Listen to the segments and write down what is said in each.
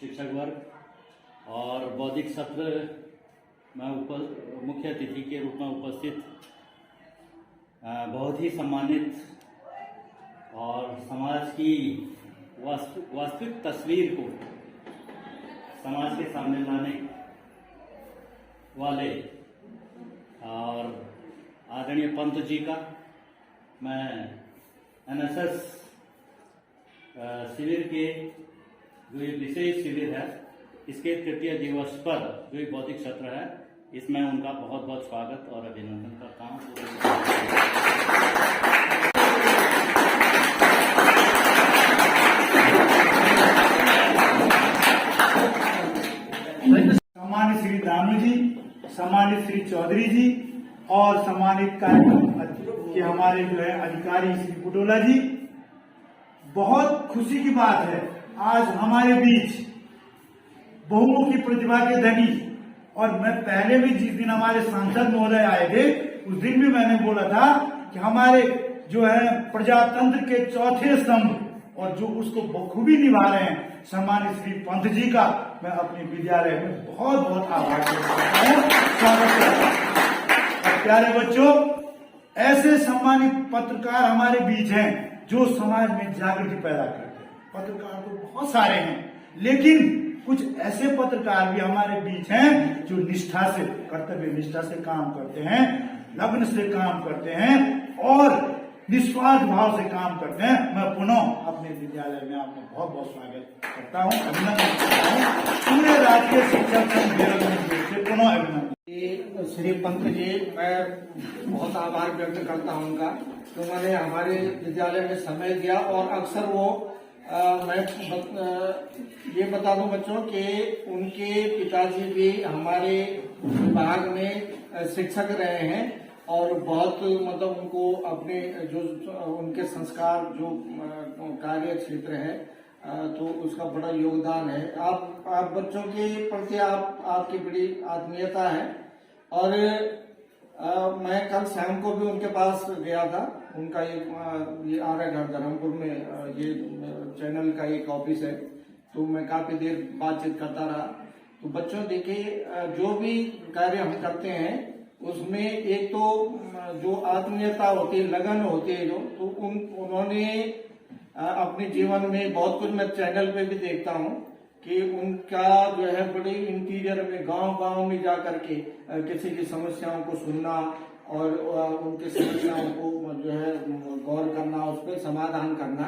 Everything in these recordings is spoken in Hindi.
शिक्षक वर्ग और बौद्धिक सत्र में मुख्य अतिथि के रूप में उपस्थित बहुत ही सम्मानित और समाज की वास्तविक तस्वीर को समाज के सामने लाने वाले और आदरणीय पंत जी का मैं एनएसएस शिविर के जो ये विशेष शिविर है इसके तृतीय दिवस पर जो ये बौद्धिक सत्र है इसमें उनका बहुत बहुत स्वागत और अभिनंदन करता हूँ। सम्मानित श्री दानू जी, सम्मानित श्री चौधरी जी और सम्मानित कार्यक्रम के हमारे जो है अधिकारी श्री बुटोला जी, बहुत खुशी की बात है आज हमारे बीच बहुमुखी प्रतिभा के धनी। और मैं पहले भी जिस दिन हमारे सांसद महोदय आए थे उस दिन भी मैंने बोला था कि हमारे जो है प्रजातंत्र के चौथे स्तंभ और जो उसको बखूबी निभा रहे हैं सम्मानित श्री पंत जी का मैं अपने विद्यालय में बहुत बहुत आभार व्यक्त करता हूँ, स्वागत करता हूँ। और प्यारे बच्चों, ऐसे सम्मानित पत्रकार हमारे बीच हैं जो समाज में जागृति पैदा करते हैं। पत्रकार तो बहुत सारे हैं, लेकिन कुछ ऐसे पत्रकार भी हमारे बीच हैं जो निष्ठा से, कर्तव्य निष्ठा से काम करते हैं, लगन से काम करते हैं और निस्वार्थ भाव से काम करते हैं। मैं पुनः अपने विद्यालय में आपका बहुत बहुत स्वागत करता हूँ, अभिनंदन करता हूँ। पूरे राजकीय शिक्षक संघ देहरादून से पुनः अभिनंदन। श्री पंत जी, मैं बहुत आभार व्यक्त करता हूँ उनका, उन्होंने हमारे विद्यालय में समय दिया। और अक्सर वो मैं ये बता दूं बच्चों कि उनके पिताजी भी हमारे विभाग में शिक्षक रहे हैं और बहुत मतलब उनको अपने जो उनके संस्कार जो कार्य क्षेत्र है तो उसका बड़ा योगदान है। आप बच्चों के प्रति आपकी बड़ी आत्मीयता है। और मैं कल शाम को भी उनके पास गया था। उनका ये आर्यघर धर्मपुर में ये चैनल का एक ऑफिस है, तो मैं काफी देर बातचीत करता रहा। तो बच्चों देखिए, जो भी कार्य हम करते हैं उसमें एक तो जो आत्मीयता होती है, लगन होती है जो, तो उन्होंने अपने जीवन में बहुत कुछ मैं चैनल पे भी देखता हूँ कि उनका जो है बड़े इंटीरियर में गांव में जा करके किसी की समस्याओं को सुनना और उनकी समस्याओं को जो है गौर करना, उस पर समाधान करना,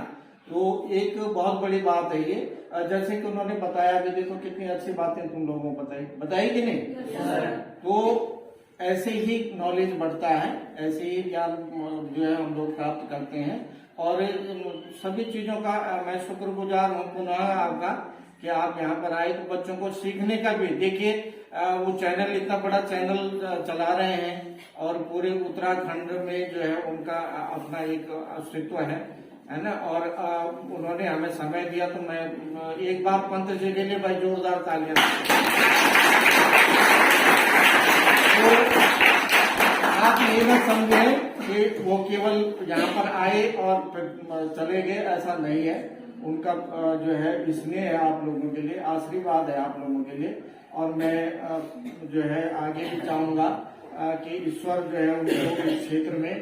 तो एक बहुत बड़ी बात है ये। जैसे कि उन्होंने बताया भी, देखो कितनी अच्छी बातें तुम लोगों को बताई कि नहीं। तो ऐसे ही नॉलेज बढ़ता है, ऐसे ही ज्ञान जो है हम लोग प्राप्त करते हैं। और सभी चीजों का मैं शुक्रगुजार हूँ पुनः आपका कि आप यहाँ पर आए। तो बच्चों को सीखने का भी देखिए, वो चैनल इतना बड़ा चैनल चला रहे हैं और पूरे उत्तराखंड में जो है उनका अपना एक अस्तित्व है ना। और उन्होंने हमें समय दिया, तो मैं एक बार पंत जी के लिए भाई जोरदार तालियां। तो आप ये ना समझे कि वो केवल यहाँ पर आए और चले गए, ऐसा नहीं है। उनका जो है स्नेह है आप लोगों के लिए, आशीर्वाद है आप लोगों के लिए। और मैं जो है आगे भी चाहूंगा कि ईश्वर जो है उनको इस क्षेत्र में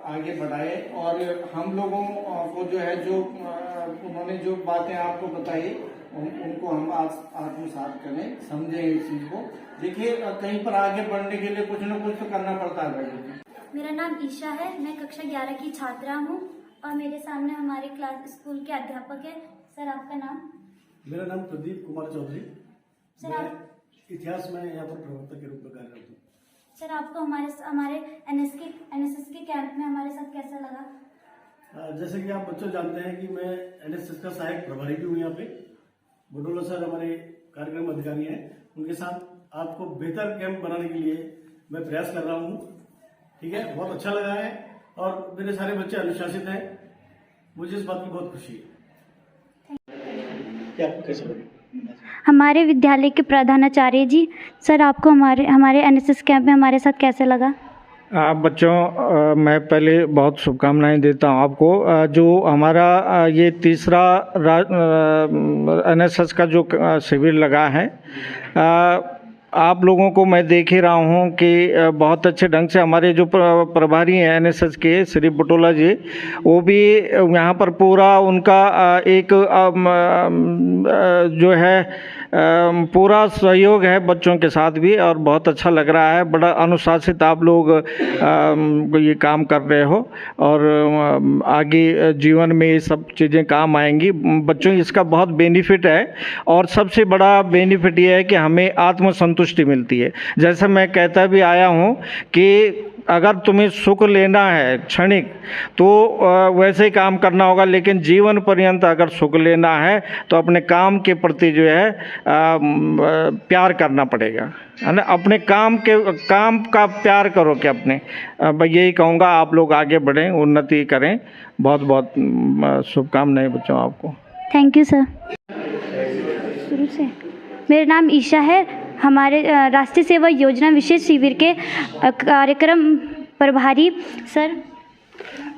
आगे बढ़ाए। और हम लोगों को जो है जो उन्होंने जो बातें आपको बताई उनको हम आत्मसात करें, समझें इस चीज को। देखिए, कहीं पर आगे बढ़ने के लिए कुछ न कुछ तो करना पड़ता है भाई। मेरा नाम ईशा है, मैं कक्षा 11 की छात्रा हूँ और मेरे सामने हमारे क्लास स्कूल के अध्यापक है। सर, आपका नाम? मेरा नाम प्रदीप कुमार चौधरी। सर, आप इतिहास में यहाँ पर प्रवक्ता के रूप में कार्यरत हूँ। सर, आपको हमारे एनएसएस के कैंप में हमारे साथ कैसा लगा? जैसे कि आप बच्चों जानते हैं कि मैं एनएसएस का सहायक प्रभारी भी हूँ यहाँ पे। बुटोला सर हमारे कार्यक्रम अधिकारी हैं, उनके साथ आपको बेहतर कैंप बनाने के लिए मैं प्रयास कर रहा हूँ। ठीक है, बहुत अच्छा लगा है और मेरे सारे बच्चे अनुशासित हैं, मुझे इस बात की बहुत खुशी है। क्या कैसे लगे? हमारे विद्यालय के प्रधानाचार्य जी, सर आपको हमारे एनएसएस कैंप में हमारे साथ कैसे लगा? बच्चों मैं पहले बहुत शुभकामनाएं देता हूं आपको। जो हमारा ये तीसरा एनएसएस का जो शिविर लगा है, आप लोगों को मैं देख ही रहा हूँ कि बहुत अच्छे ढंग से हमारे जो प्रभारी हैं एनएसएस के श्री बुटोला जी, वो भी यहाँ पर पूरा उनका एक जो है पूरा सहयोग है बच्चों के साथ भी, और बहुत अच्छा लग रहा है। बड़ा अनुशासित आप लोग ये काम कर रहे हो, और आगे जीवन में ये सब चीज़ें काम आएंगी बच्चों। इसका बहुत बेनिफिट है, और सबसे बड़ा बेनिफिट ये है कि हमें आत्मसंतुष्टि मिलती है। जैसे मैं कहता भी आया हूँ कि अगर तुम्हें सुख लेना है क्षणिक, तो वैसे ही काम करना होगा, लेकिन जीवन पर्यंत अगर सुख लेना है तो अपने काम के प्रति जो है प्यार करना पड़ेगा, है ना। अपने काम का प्यार करो कि अपने, मैं यही कहूँगा। आप लोग आगे बढ़ें, उन्नति करें। बहुत बहुत शुभकामनाएं बच्चों आपको। Thank you sir. शुरू से मेरा नाम ईशा है। हमारे राष्ट्रीय सेवा योजना विशेष शिविर के कार्यक्रम प्रभारी सर।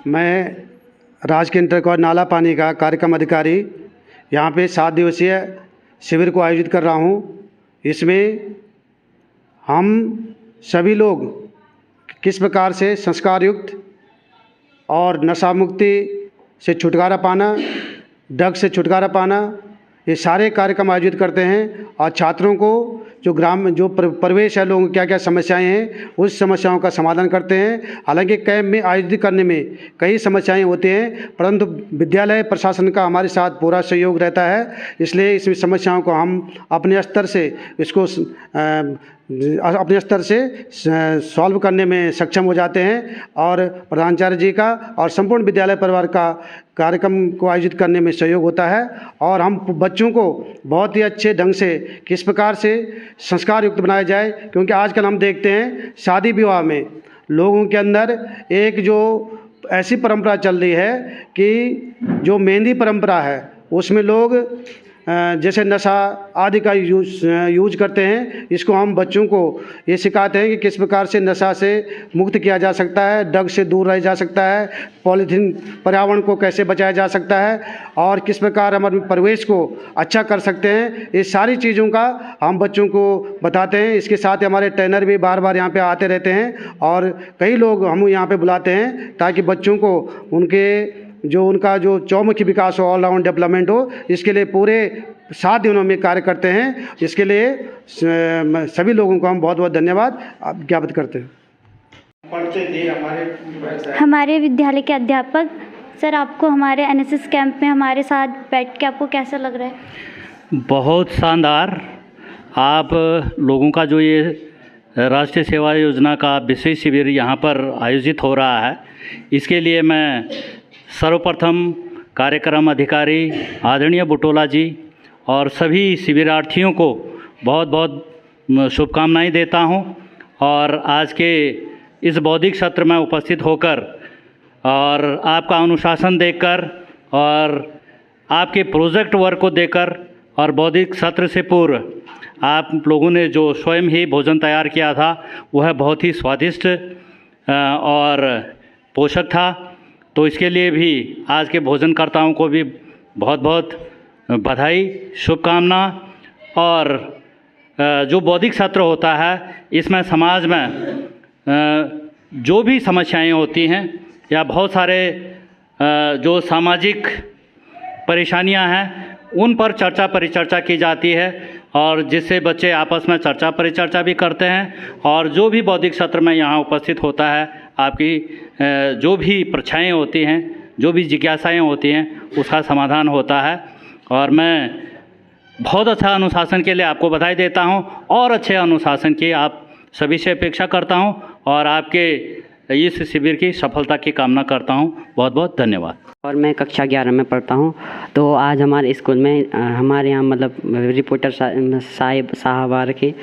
मैं राजकीय इंटर कॉलेज नाला पानी का कार्यक्रम अधिकारी यहाँ पे 7 दिवसीय शिविर को आयोजित कर रहा हूँ। इसमें हम सभी लोग किस प्रकार से संस्कार युक्त और नशा मुक्ति से छुटकारा पाना, ड्रग्स से छुटकारा पाना, ये सारे कार्यक्रम आयोजित करते हैं। और छात्रों को जो परिवेश है, लोगों की क्या क्या समस्याएं हैं, उस समस्याओं का समाधान करते हैं। हालांकि कैंप में आयोजित करने में कई समस्याएं होती हैं, परंतु विद्यालय प्रशासन का हमारे साथ पूरा सहयोग रहता है। इसलिए इस समस्याओं को हम अपने स्तर से सॉल्व करने में सक्षम हो जाते हैं। और प्रधानाचार्य जी का और संपूर्ण विद्यालय परिवार का कार्यक्रम को आयोजित करने में सहयोग होता है। और हम बच्चों को बहुत ही अच्छे ढंग से किस प्रकार से संस्कार युक्त बनाया जाए, क्योंकि आजकल हम देखते हैं शादी विवाह में लोगों के अंदर एक जो ऐसी परंपरा चल रही है कि जो मेहंदी परंपरा है, उसमें लोग जैसे नशा आदि का यूज करते हैं। इसको हम बच्चों को ये सिखाते हैं कि किस प्रकार से नशा से मुक्त किया जा सकता है, ड्रग से दूर रह जा सकता है, पॉलीथीन पर्यावरण को कैसे बचाया जा सकता है, और किस प्रकार हमारे परिवेश को अच्छा कर सकते हैं। ये सारी चीज़ों का हम बच्चों को बताते हैं। इसके साथ ही हमारे ट्रेनर भी बार बार यहाँ पे आते रहते हैं, और कई लोग हम यहाँ पे बुलाते हैं ताकि बच्चों को उनका जो चौमुखी विकास हो, ऑलराउंड डेवलपमेंट हो, इसके लिए पूरे 7 दिनों में कार्य करते हैं। इसके लिए सभी लोगों को हम बहुत बहुत धन्यवाद ज्ञापित करते हैं। हमारे विद्यालय के अध्यापक सर, आपको हमारे एनएसएस कैंप में हमारे साथ बैठ के आपको कैसा लग रहा है? बहुत शानदार। आप लोगों का जो ये राष्ट्रीय सेवा योजना का विशेष शिविर यहाँ पर आयोजित हो रहा है, इसके लिए मैं सर्वप्रथम कार्यक्रम अधिकारी आदरणीय बुटोला जी और सभी शिविरार्थियों को बहुत बहुत शुभकामनाएं देता हूं। और आज के इस बौद्धिक सत्र में उपस्थित होकर और आपका अनुशासन देखकर और आपके प्रोजेक्ट वर्क को देखकर और बौद्धिक सत्र से पूर्व आप लोगों ने जो स्वयं ही भोजन तैयार किया था, वह बहुत ही स्वादिष्ट और पोषक था। तो इसके लिए भी आज के भोजनकर्ताओं को भी बहुत बहुत बधाई, शुभकामना। और जो बौद्धिक सत्र होता है, इसमें समाज में जो भी समस्याएं होती हैं या बहुत सारे जो सामाजिक परेशानियां हैं, उन पर चर्चा परिचर्चा की जाती है, और जिससे बच्चे आपस में चर्चा परिचर्चा भी करते हैं। और जो भी बौद्धिक सत्र में यहाँ उपस्थित होता है, आपकी जो भी परीक्षाएँ होती हैं, जो भी जिज्ञासाएँ होती हैं, उसका समाधान होता है। और मैं बहुत अच्छा अनुशासन के लिए आपको बधाई देता हूं, और अच्छे अनुशासन की आप सभी से अपेक्षा करता हूं, और आपके इस शिविर की सफलता की कामना करता हूं। बहुत बहुत धन्यवाद। और मैं कक्षा 11 में पढ़ता हूं। तो आज हमारे स्कूल में हमारे यहाँ मतलब रिपोर्टर साहब आ रखे,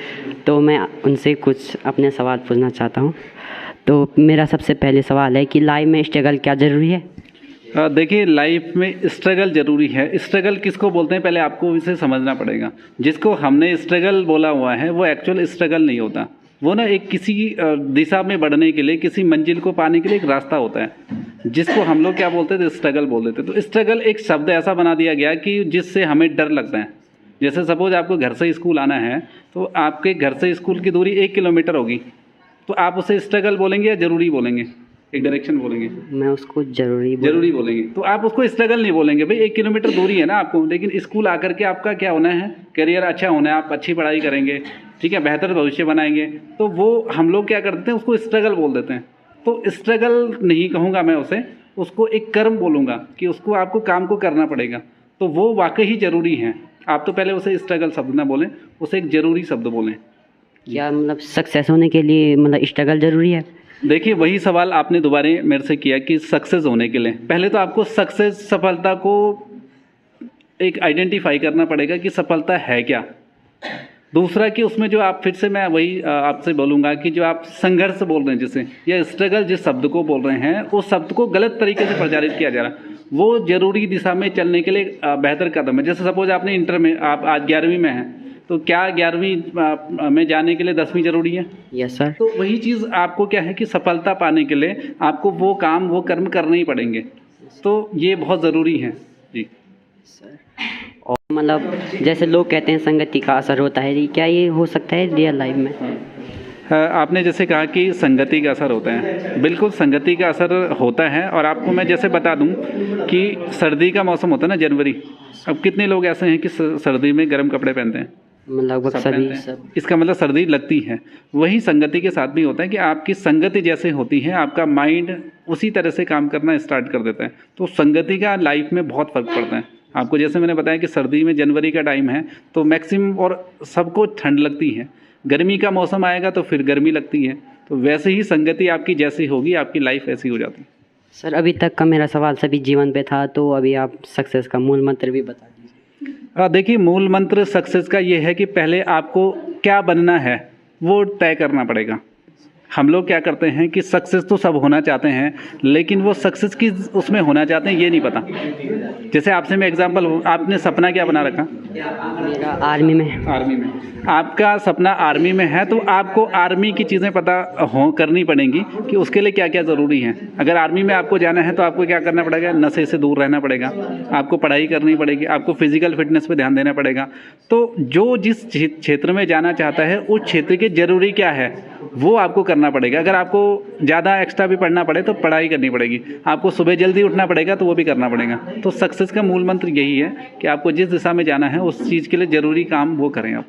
तो मैं उनसे कुछ अपने सवाल पूछना चाहता हूं। तो मेरा सबसे पहले सवाल है कि लाइफ में स्ट्रगल क्या ज़रूरी है? देखिए, लाइफ में स्ट्रगल ज़रूरी है। स्ट्रगल किसको बोलते हैं, पहले आपको इसे समझना पड़ेगा। जिसको हमने स्ट्रगल बोला हुआ है, वो एक्चुअल स्ट्रगल नहीं होता, वो ना एक किसी दिशा में बढ़ने के लिए, किसी मंजिल को पाने के लिए एक रास्ता होता है, जिसको हम लोग क्या बोलते थे, स्ट्रगल बोल देते। तो स्ट्रगल एक शब्द ऐसा बना दिया गया कि जिससे हमें डर लगता है। जैसे सपोज आपको घर से स्कूल आना है, तो आपके घर से स्कूल की दूरी 1 किलोमीटर होगी, तो आप उसे स्ट्रगल बोलेंगे या ज़रूरी बोलेंगे? एक डायरेक्शन बोलेंगे? मैं उसको ज़रूरी बोलेंगे। तो आप उसको स्ट्रगल नहीं बोलेंगे, भाई 1 किलोमीटर दूरी है ना आपको, लेकिन स्कूल आकर के आपका क्या होना है, करियर अच्छा होना है, आप अच्छी पढ़ाई करेंगे, ठीक है, बेहतर भविष्य बनाएंगे। तो वो हम लोग क्या करते हैं, उसको स्ट्रगल बोल देते हैं। तो स्ट्रगल नहीं कहूँगा मैं उसे, उसको एक कर्म बोलूँगा कि उसको आपको काम को करना पड़ेगा। तो वो वाकई ही ज़रूरी है। आप तो पहले उसे स्ट्रगल शब्द ना बोलें, उसे एक ज़रूरी शब्द बोलें। क्या मतलब सक्सेस होने के लिए मतलब स्ट्रगल ज़रूरी है? देखिए, वही सवाल आपने दोबारा मेरे से किया कि सक्सेस होने के लिए पहले तो आपको सक्सेस, सफलता को एक आइडेंटिफाई करना पड़ेगा कि सफलता है क्या। दूसरा कि उसमें जो आप, फिर से मैं वही आपसे बोलूँगा कि जो आप संघर्ष बोल रहे हैं जिसे, या स्ट्रगल जिस शब्द को बोल रहे हैं, उस शब्द को गलत तरीके से प्रचारित किया जा रहा है। वो जरूरी दिशा में चलने के लिए बेहतर कदम है। जैसे सपोज आपने इंटर में, आप आज 11वीं में हैं, तो क्या 11वीं में जाने के लिए 10वीं जरूरी है? Yes sir. तो वही चीज़ आपको क्या है कि सफलता पाने के लिए आपको वो काम, वो कर्म करने ही पड़ेंगे। तो ये बहुत ज़रूरी है जी सर। और मतलब जैसे लोग कहते हैं संगति का असर होता है, क्या ये हो सकता है रियल लाइफ में? आपने जैसे कहा कि संगति का असर होता है, बिल्कुल संगति का असर होता है। और आपको मैं जैसे बता दूं कि सर्दी का मौसम होता है ना, जनवरी, अब कितने लोग ऐसे हैं कि सर्दी में गर्म कपड़े पहनते हैं? लगभग सभी सब। इसका मतलब सर्दी लगती है। वही संगति के साथ भी होता है कि आपकी संगति जैसे होती है, आपका माइंड उसी तरह से काम करना स्टार्ट कर देता है। तो संगति का लाइफ में बहुत फ़र्क पड़ता है। आपको जैसे मैंने बताया कि सर्दी में जनवरी का टाइम है, तो मैक्सिमम और सबको ठंड लगती है। गर्मी का मौसम आएगा तो फिर गर्मी लगती है। तो वैसे ही संगति आपकी जैसी होगी, आपकी लाइफ ऐसी हो जाती है। सर, अभी तक का मेरा सवाल सभी जीवन पे था, तो अभी आप सक्सेस का मूल मंत्र भी बता दीजिए। देखिए, मूल मंत्र सक्सेस का ये है कि पहले आपको क्या बनना है वो तय करना पड़ेगा। हम लोग क्या करते हैं कि सक्सेस तो सब होना चाहते हैं, लेकिन वो सक्सेस की उसमें होना चाहते हैं ये नहीं पता। जैसे आपसे मैं एग्जांपल, आपने सपना क्या बना रखा? मेरा आर्मी में। आर्मी में आपका सपना आर्मी में है, तो आपको आर्मी की चीज़ें पता करनी पड़ेंगी कि उसके लिए क्या क्या ज़रूरी है। अगर आर्मी में आपको जाना है तो आपको क्या करना पड़ेगा? नशे से दूर रहना पड़ेगा, आपको पढ़ाई करनी पड़ेगी, आपको फिजिकल फिटनेस पे ध्यान देना पड़ेगा। तो जो जिस क्षेत्र में जाना चाहता है उस क्षेत्र के ज़रूरी क्या है वो आपको करना पड़ेगा। अगर आपको ज़्यादा एक्स्ट्रा भी पढ़ना पड़े तो पढ़ाई करनी पड़ेगी, आपको सुबह जल्दी उठना पड़ेगा तो वो भी करना पड़ेगा। तो सक्सेस का मूल मंत्र यही है कि आपको जिस दिशा में जाना है उस चीज़ के लिए ज़रूरी काम वो करें आप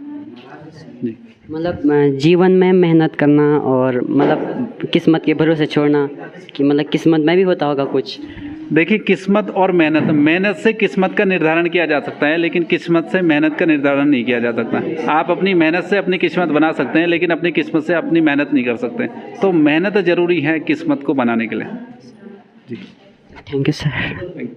जी। मतलब जीवन में मेहनत करना और मतलब किस्मत के भरोसे छोड़ना, कि मतलब किस्मत में भी होता होगा कुछ। देखिए, किस्मत और मेहनत से किस्मत का निर्धारण किया जा सकता है, लेकिन किस्मत से मेहनत का निर्धारण नहीं किया जा सकता। आप अपनी मेहनत से अपनी किस्मत बना सकते हैं, लेकिन अपनी किस्मत से अपनी मेहनत नहीं कर सकते। तो मेहनत ज़रूरी है किस्मत को बनाने के लिए जी। Thank you sir.